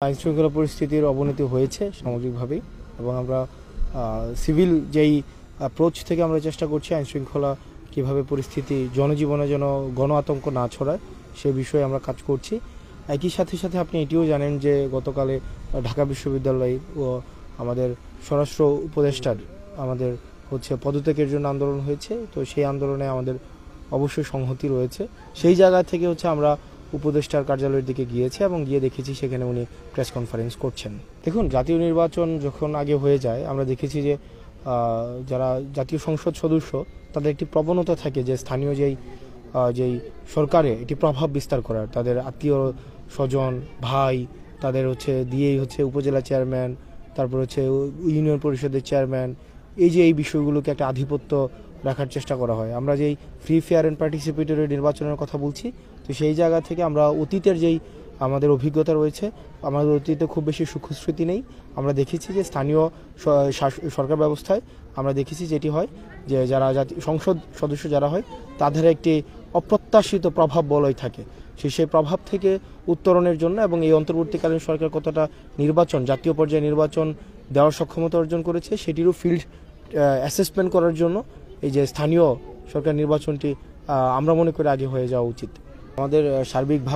আইনশৃঙ্খলা পরিস্থিতির অবনতি হয়েছে সামগ্রিকভাবেই, এবং আমরা সিভিল যেই অ্যাপ্রোচ থেকে আমরা চেষ্টা করছি আইনশৃঙ্খলা কীভাবে পরিস্থিতি জনজীবনে যেন গণ আতঙ্ক না ছড়ায় সে বিষয়ে আমরা কাজ করছি। একই সাথে সাথে আপনি এটিও জানেন যে গতকালে ঢাকা বিশ্ববিদ্যালয় ও আমাদের স্বরাষ্ট্র উপদেষ্টার আমাদের পদত্যাগের জন্য আন্দোলন হয়েছে। তো সেই আন্দোলনে আমাদের অবশ্যই সংহতি রয়েছে। সেই জায়গা থেকে আমরা উপদেষ্টার কার্যালয়ের দিকে গিয়েছে এবং গিয়ে দেখেছি সেখানে উনি প্রেস কনফারেন্স করছেন। দেখুন, জাতীয় নির্বাচন যখন আগে হয়ে যায় আমরা দেখেছি যে যারা জাতীয় সংসদ সদস্য তাদের একটি প্রবণতা থাকে যে স্থানীয় যেই সরকারে এটি প্রভাব বিস্তার করার, তাদের আত্মীয় স্বজন ভাই তাদের দিয়েই উপজেলা চেয়ারম্যান, তারপর ইউনিয়ন পরিষদের চেয়ারম্যান, এই বিষয়গুলোকে একটা আধিপত্য রাখার চেষ্টা করা হয়। আমরা যেই ফ্রি ফেয়ার অ্যান্ড পার্টিসিপেটরি নির্বাচনের কথা বলছি, তো সেই জায়গা থেকে আমরা অতীতের যেই আমাদের অভিজ্ঞতা রয়েছে, আমাদের অতীতে খুব বেশি সুখস্মৃতি নেই। আমরা দেখেছি যে স্থানীয় সরকার ব্যবস্থায় আমরা দেখেছি যেটি হয় যে যারা সংসদ সদস্য যারা হয় তাদের একটি অপ্রত্যাশিত প্রভাব বলয় থাকে। সেই প্রভাব থেকে উত্তরণের জন্য এবং এই অন্তর্বর্তীকালীন সরকার কতটা জাতীয় পর্যায়ে নির্বাচন দেওয়ার সক্ষমতা অর্জন করেছে সেটিরও ফিল্ড অ্যাসেসমেন্ট করার জন্য এই যে স্থানীয় সরকার নির্বাচনটি আমরা মনে করি আগে হয়ে যাওয়া উচিত। আমাদের সার্বিকভাবে